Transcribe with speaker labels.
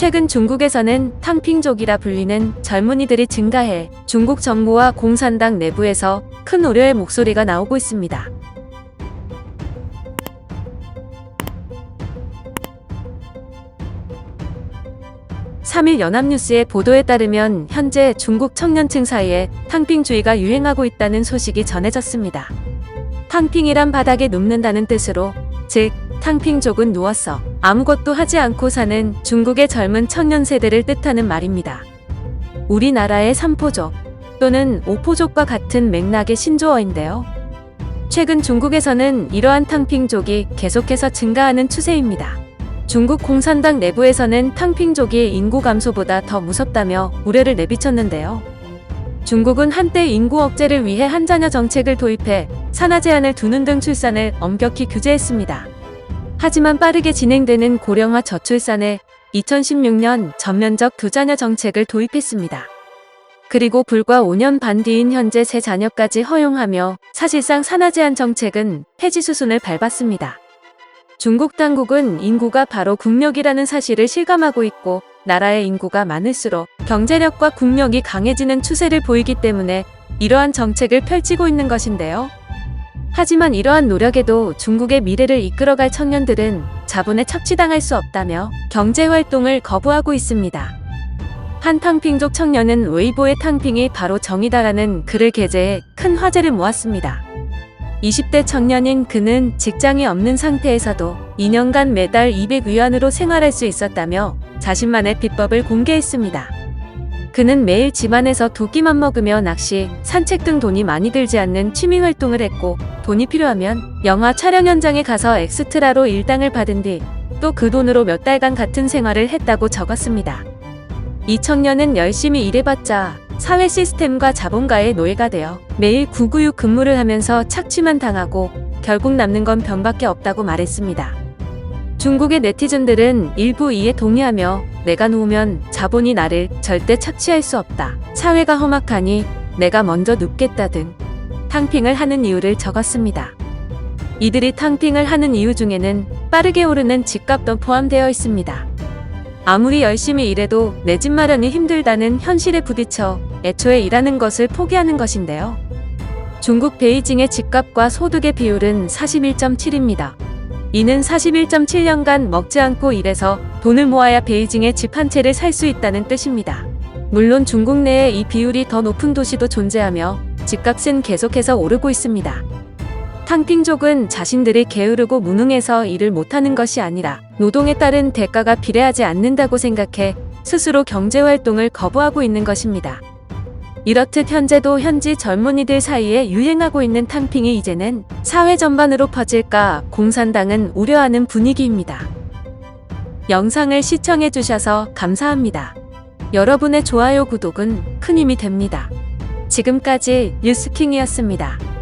Speaker 1: 최근 중국에서는 탕핑족이라 불리는 젊은이들이 증가해 중국 정부와 공산당 내부에서 큰 우려의 목소리가 나오고 있습니다. (3일) 연합뉴스의 보도에 따르면 현재 중국 청년층 사이에 탕핑주의가 유행하고 있다는 소식이 전해졌습니다. 탕핑이란 바닥에 눕는다는 뜻으로, 즉 탕핑족은 누워서 아무것도 하지 않고 사는 중국의 젊은 청년 세대를 뜻하는 말입니다. 우리나라의 삼포족 또는 오포족과 같은 맥락의 신조어인데요. 최근 중국에서는 이러한 탕핑족이 계속해서 증가하는 추세입니다. 중국 공산당 내부에서는 탕핑족이 인구 감소보다 더 무섭다며 우려를 내비쳤는데요. 중국은 한때 인구 억제를 위해 한자녀 정책을 도입해 산하 제한을 두는 등 출산을 엄격히 규제했습니다. 하지만 빠르게 진행되는 고령화 저출산에 2016년 전면적 두자녀 정책을 도입했습니다. 그리고 불과 5년 반 뒤인 현재 세 자녀까지 허용하며 사실상 산하 제한 정책은 폐지 수순을 밟았습니다. 중국 당국은 인구가 바로 국력이라는 사실을 실감하고 있고, 나라의 인구가 많을수록 경제력과 국력이 강해지는 추세를 보이기 때문에 이러한 정책을 펼치고 있는 것인데요. 하지만 이러한 노력에도 중국의 미래를 이끌어갈 청년들은 자본에 착취당할 수 없다며 경제활동을 거부하고 있습니다. 한 탕핑족 청년은 웨이보에 탕핑이 바로 정의다라는 글을 게재해 큰 화제를 모았습니다. 20대 청년인 그는 직장이 없는 상태에서도 2년간 매달 200위안으로 생활할 수 있었다며 자신만의 비법을 공개했습니다. 그는 매일 집안에서 두 끼만 먹으며 낚시, 산책 등 돈이 많이 들지 않는 취미 활동을 했고, 돈이 필요하면 영화 촬영 현장에 가서 엑스트라로 일당을 받은 뒤 또 그 돈으로 몇 달간 같은 생활을 했다고 적었습니다. 이 청년은 열심히 일해봤자 사회 시스템과 자본가의 노예가 되어 매일 996 근무를 하면서 착취만 당하고 결국 남는 건 병밖에 없다고 말했습니다. 중국의 네티즌들은 일부 이에 동의하며, 내가 누우면 자본이 나를 절대 착취할 수 없다, 사회가 험악하니 내가 먼저 눕겠다 등 탕핑을 하는 이유를 적었습니다. 이들이 탕핑을 하는 이유 중에는 빠르게 오르는 집값도 포함되어 있습니다. 아무리 열심히 일해도 내 집 마련이 힘들다는 현실에 부딪혀 애초에 일하는 것을 포기하는 것인데요. 중국 베이징의 집값과 소득의 비율은 41.7입니다. 이는 41.7년간 먹지 않고 일해서 돈을 모아야 베이징의 집 한 채를 살 수 있다는 뜻입니다. 물론 중국 내에 이 비율이 더 높은 도시도 존재하며 집값은 계속해서 오르고 있습니다. 탕핑족은 자신들이 게으르고 무능해서 일을 못하는 것이 아니라 노동에 따른 대가가 비례하지 않는다고 생각해 스스로 경제활동을 거부하고 있는 것입니다. 이렇듯 현재도 현지 젊은이들 사이에 유행하고 있는 탕핑이 이제는 사회 전반으로 퍼질까 공산당은 우려하는 분위기입니다. 영상을 시청해주셔서 감사합니다. 여러분의 좋아요, 구독은 큰 힘이 됩니다. 지금까지 뉴스킹이었습니다.